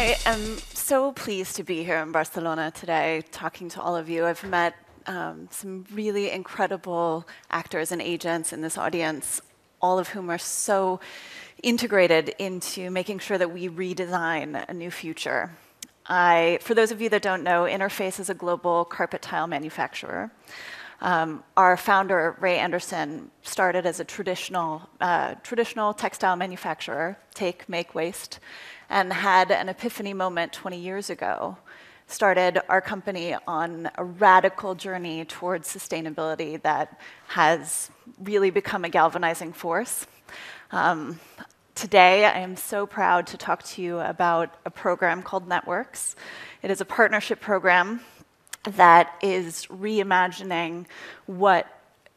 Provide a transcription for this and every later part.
I am so pleased to be here in Barcelona today talking to all of you. I've met some really incredible actors and agents in this audience, all of whom are so integrated into making sure that we redesign a new future. For those of you that don't know, Interface is a global carpet tile manufacturer. Our founder, Ray Anderson, started as a traditional textile manufacturer, take, make, waste, and had an epiphany moment 20 years ago. Started our company on a radical journey towards sustainability that has really become a galvanizing force. Today, I am so proud to talk to you about a program called Networks. It is a partnership program that is reimagining what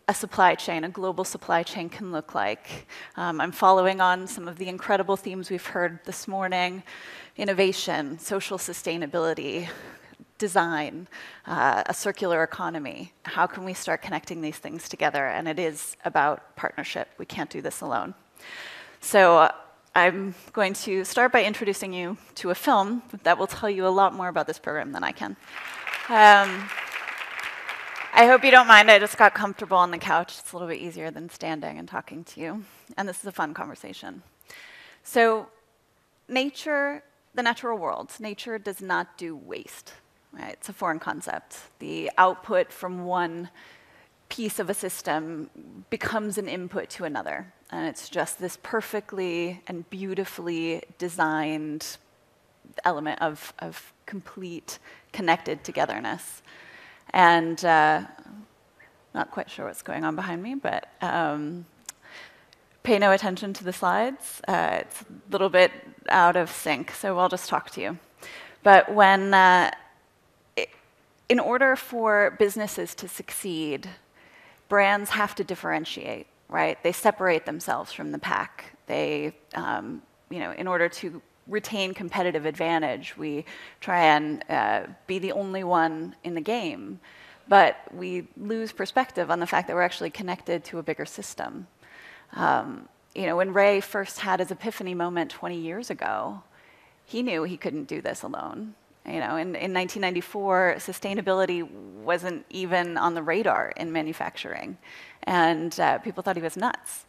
a supply chain, a global supply chain, can look like. I'm following on some of the incredible themes we've heard this morning: innovation, social sustainability, design, a circular economy. How can we start connecting these things together? And it is about partnership. We can't do this alone. So I'm going to start by introducing you to a film that will tell you a lot more about this program than I can. I hope you don't mind. I just got comfortable on the couch. It's a little bit easier than standing and talking to you. And this is a fun conversation. So nature, the natural world, nature does not do waste. Right? It's a foreign concept. The output from one piece of a system becomes an input to another. And it's just this perfectly and beautifully designed element of complete connected togetherness. And not quite sure what's going on behind me, but pay no attention to the slides. It's a little bit out of sync, so I'll just talk to you. But in order for businesses to succeed, brands have to differentiate, right? They separate themselves from the pack. They, in order to retain competitive advantage, we try and be the only one in the game, but we lose perspective on the fact that we're actually connected to a bigger system. When Ray first had his epiphany moment 20 years ago, he knew he couldn't do this alone. In 1994, sustainability wasn't even on the radar in manufacturing, and people thought he was nuts.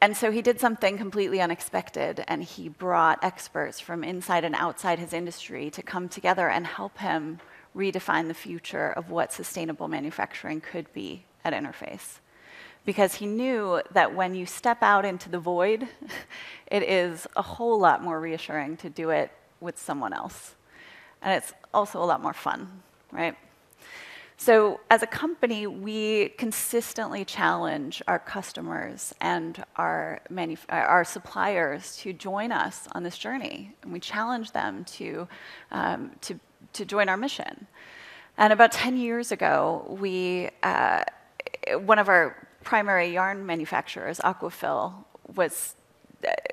And so he did something completely unexpected, and he brought experts from inside and outside his industry to come together and help him redefine the future of what sustainable manufacturing could be at Interface. Because he knew that when you step out into the void, it is a whole lot more reassuring to do it with someone else. And it's also a lot more fun, right? So as a company, we consistently challenge our customers and our suppliers to join us on this journey. And we challenge them to join our mission. And about 10 years ago, one of our primary yarn manufacturers, Aquafil, was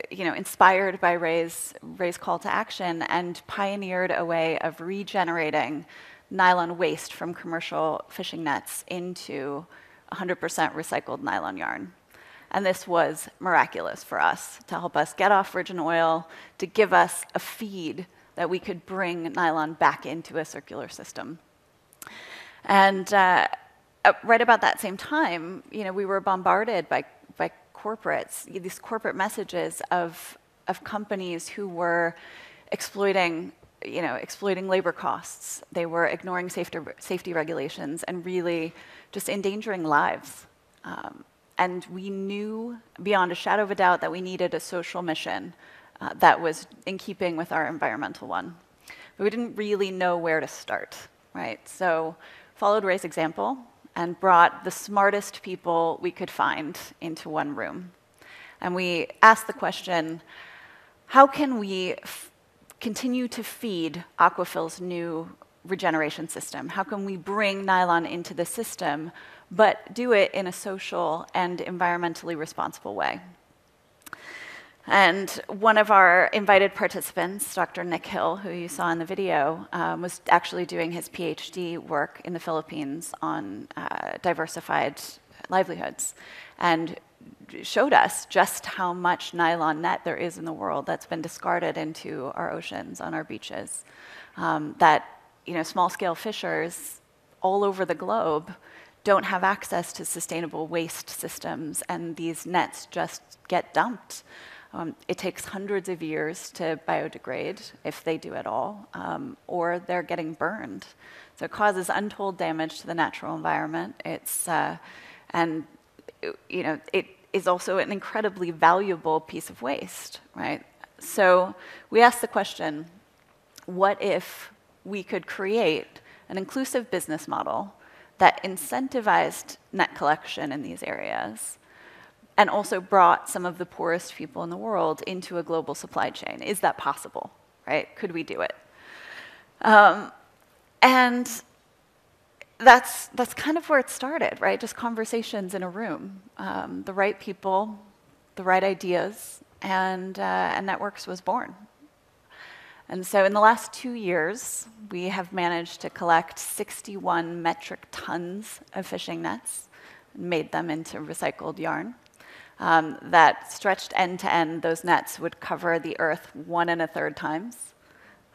inspired by Ray's call to action and pioneered a way of regenerating nylon waste from commercial fishing nets into 100% recycled nylon yarn. And this was miraculous for us to help us get off virgin oil, to give us a feed that we could bring nylon back into a circular system. And right about that same time, we were bombarded by corporates, these corporate messages of companies who were exploiting labor costs. They were ignoring safety regulations and really just endangering lives. And we knew beyond a shadow of a doubt that we needed a social mission that was in keeping with our environmental one. But we didn't really know where to start, right? So followed Ray's example and brought the smartest people we could find into one room. And we asked the question, how can we continue to feed Aquafil's new regeneration system? How can we bring nylon into the system, but do it in a social and environmentally responsible way? And one of our invited participants, Dr. Nick Hill, who you saw in the video, was actually doing his PhD work in the Philippines on diversified livelihoods. and showed us just how much nylon net there is in the world that's been discarded into our oceans, on our beaches. That small-scale fishers all over the globe don't have access to sustainable waste systems, and these nets just get dumped. It takes hundreds of years to biodegrade, if they do at all, or they're getting burned. So it causes untold damage to the natural environment. It is also an incredibly valuable piece of waste, right? So we asked the question, what if we could create an inclusive business model that incentivized net collection in these areas and also brought some of the poorest people in the world into a global supply chain? Is that possible, right? Could we do it? And that's kind of where it started, right? Just conversations in a room, the right people, the right ideas, and Networks was born. And so in the last 2 years, we have managed to collect 61 metric tons of fishing nets, made them into recycled yarn. That stretched end to end, those nets would cover the earth 1 1/3 times.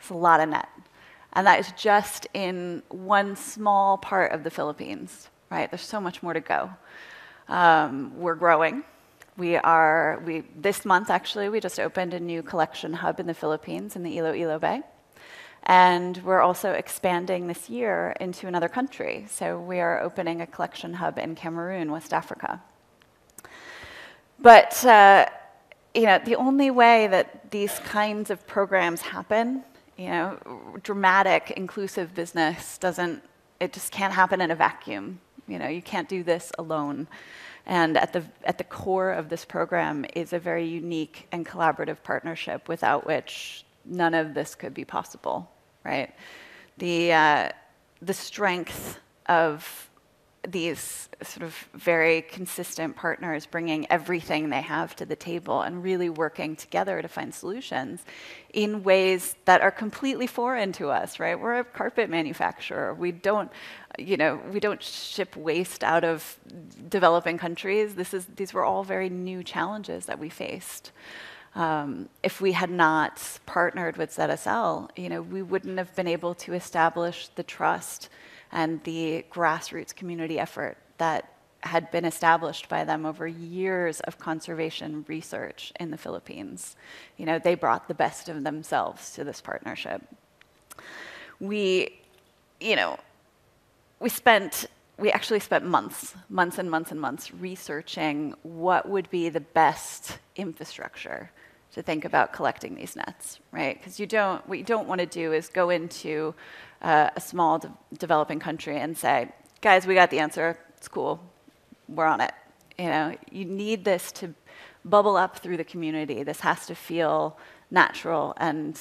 It's a lot of net. And that is just in one small part of the Philippines, right? There's so much more to go. We're growing. This month, actually, we just opened a new collection hub in the Philippines in the Iloilo Bay. And we're also expanding this year into another country. So we are opening a collection hub in Cameroon, West Africa. But the only way that these kinds of programs happen, dramatic, inclusive business it just can't happen in a vacuum. You can't do this alone. And at the core of this program is a very unique and collaborative partnership without which none of this could be possible, right? The strength of these sort of very consistent partners bringing everything they have to the table and really working together to find solutions in ways that are completely foreign to us, right? We're a carpet manufacturer. We don't ship waste out of developing countries. These were all very new challenges that we faced. If we had not partnered with ZSL, we wouldn't have been able to establish the trust and the grassroots community effort that had been established by them over years of conservation research in the Philippines. They brought the best of themselves to this partnership. We actually spent months and months researching what would be the best infrastructure to think about collecting these nets, right? Because what you don't want to do is go into a small developing country and say, guys, we got the answer. It's cool. We're on it. You need this to bubble up through the community. This has to feel natural. And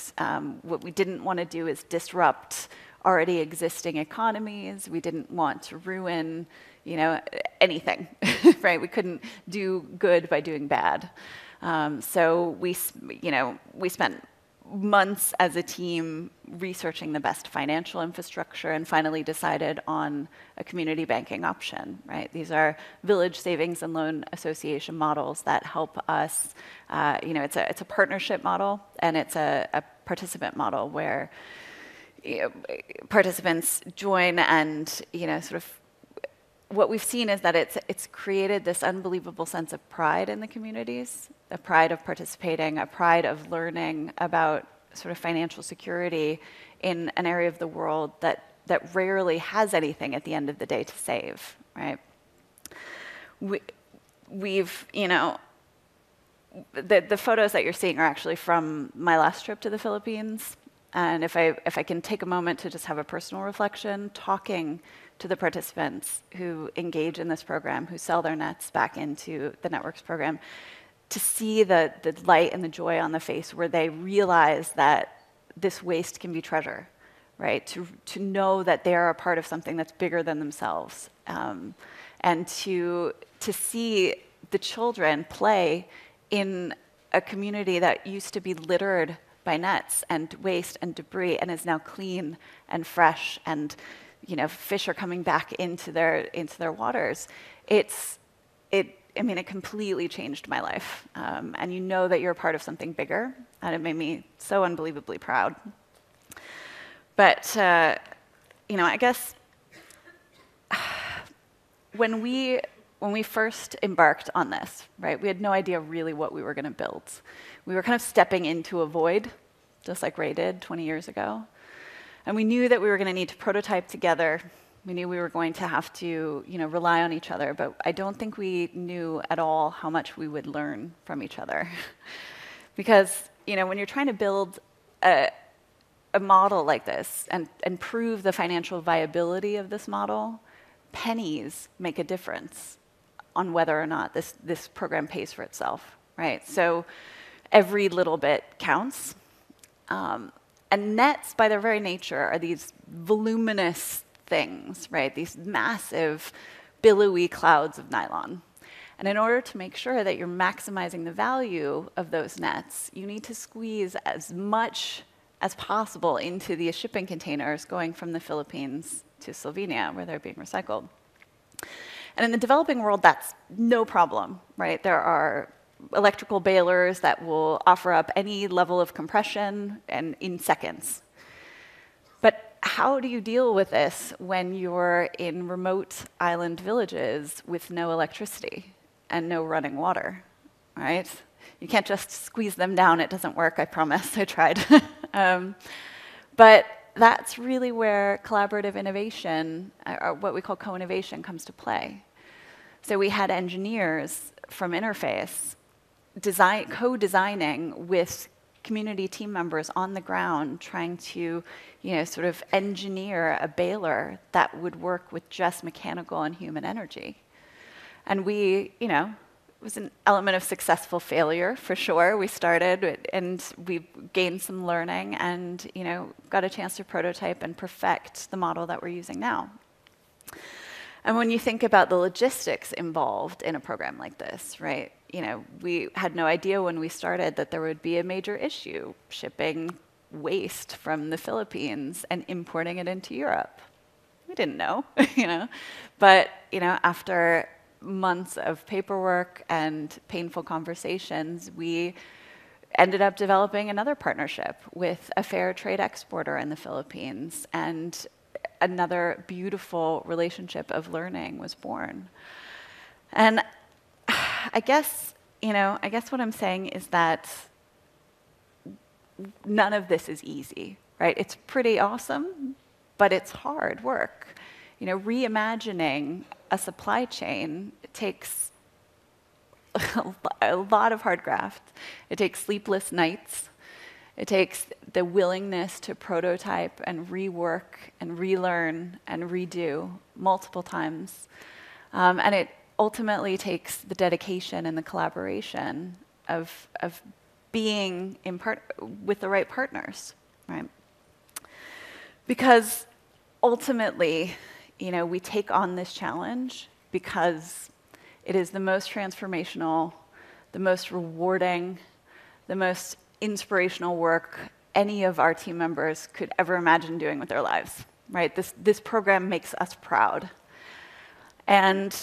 what we didn't want to do is disrupt already existing economies. We didn't want to ruin, anything, right? We couldn't do good by doing bad. So we spent months as a team researching the best financial infrastructure and finally decided on a community banking option, right? These are village savings and loan association models that help us, it's a partnership model and it's a participant model where participants join and, sort of what we've seen is that it's created this unbelievable sense of pride in the communities, a pride of participating, a pride of learning about sort of financial security in an area of the world that rarely has anything at the end of the day to save, right? We've, the photos that you're seeing are actually from my last trip to the Philippines. And if I can take a moment to just have a personal reflection, talking to the participants who engage in this program, who sell their nets back into the Networks program, to see the light and the joy on the face where they realize that this waste can be treasure, right? To know that they are a part of something that's bigger than themselves. And to see the children play in a community that used to be littered by nets and waste and debris and is now clean and fresh, and fish are coming back into their waters. It I mean, it completely changed my life. And you know that you're a part of something bigger, and it made me so unbelievably proud. But, I guess when we first embarked on this, right, we had no idea really what we were going to build. We were kind of stepping into a void, just like Ray did 20 years ago. And we knew that we were going to need to prototype together. We knew we were going to have to, rely on each other, but I don't think we knew at all how much we would learn from each other. Because, when you're trying to build a model like this and prove the financial viability of this model, pennies make a difference on whether or not this program pays for itself, right? So every little bit counts. And nets, by their very nature, are these voluminous things, right? These massive, billowy clouds of nylon. And in order to make sure that you're maximizing the value of those nets, you need to squeeze as much as possible into the shipping containers going from the Philippines to Slovenia, where they're being recycled. And in the developing world, that's no problem, right? There are electrical balers that will offer up any level of compression and in seconds. But how do you deal with this when you're in remote island villages with no electricity and no running water, right? You can't just squeeze them down. It doesn't work, I promise. I tried. But that's really where collaborative innovation, or what we call co-innovation, comes to play. So we had engineers from Interface co-designing with community team members on the ground, trying to, sort of engineer a baler that would work with just mechanical and human energy. And we, it was an element of successful failure, for sure. We started, and we gained some learning and, got a chance to prototype and perfect the model that we're using now. And when you think about the logistics involved in a program like this, right, we had no idea when we started that there would be a major issue shipping waste from the Philippines and importing it into Europe. We didn't know, But, after months of paperwork and painful conversations, we ended up developing another partnership with a fair trade exporter in the Philippines, and another beautiful relationship of learning was born. And I guess what I'm saying is that none of this is easy, right? It's pretty awesome, but it's hard work. Reimagining a supply chain takes a lot of hard graft. It takes sleepless nights. It takes the willingness to prototype and rework and relearn and redo multiple times. And it ultimately takes the dedication and the collaboration of being with the right partners, right? Because ultimately, we take on this challenge because it is the most transformational, the most rewarding, the most inspirational work any of our team members could ever imagine doing with their lives, right? This program makes us proud. And,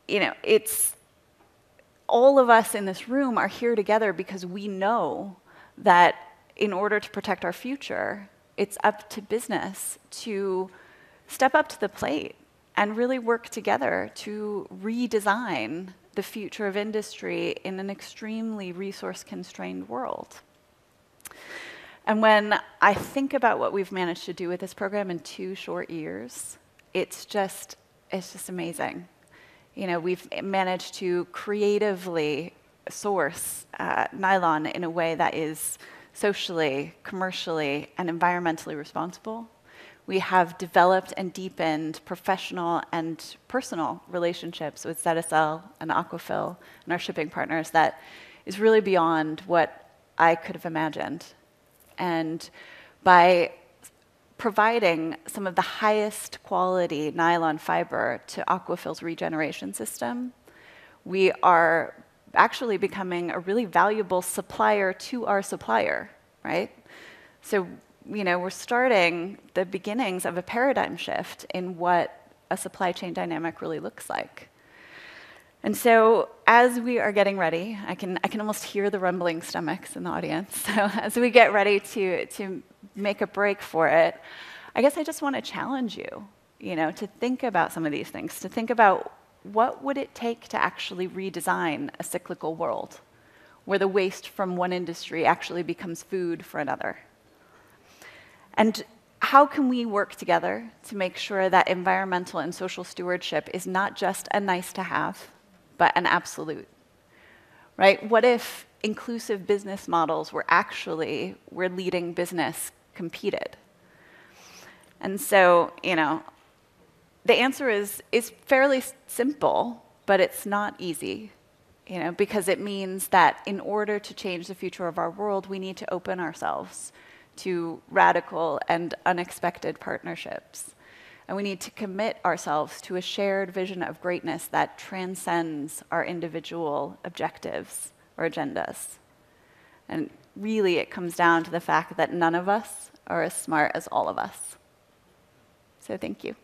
it's all of us in this room are here together because we know that in order to protect our future, it's up to business to step up to the plate and really work together to redesign the future of industry in an extremely resource-constrained world. And when I think about what we've managed to do with this program in 2 short years, it's just amazing. We've managed to creatively source nylon in a way that is socially, commercially, and environmentally responsible. We have developed and deepened professional and personal relationships with ZSL and Aquafil and our shipping partners that is really beyond what I could have imagined. And by providing some of the highest quality nylon fiber to Aquafil's regeneration system, we are actually becoming a really valuable supplier to our supplier, right? So, we're starting the beginnings of a paradigm shift in what a supply chain dynamic really looks like. And so as we are getting ready, I can almost hear the rumbling stomachs in the audience. So as we get ready to make a break for it, I guess I just want to challenge you, to think about some of these things, to think about what would it take to actually redesign a cyclical world where the waste from one industry actually becomes food for another. And how can we work together to make sure that environmental and social stewardship is not just a nice to have, but an absolute, right? What if inclusive business models were actually where leading business competed? And so, the answer is fairly simple, but it's not easy, because it means that in order to change the future of our world, we need to open ourselves to radical and unexpected partnerships. And we need to commit ourselves to a shared vision of greatness that transcends our individual objectives or agendas. And really, it comes down to the fact that none of us are as smart as all of us. So thank you.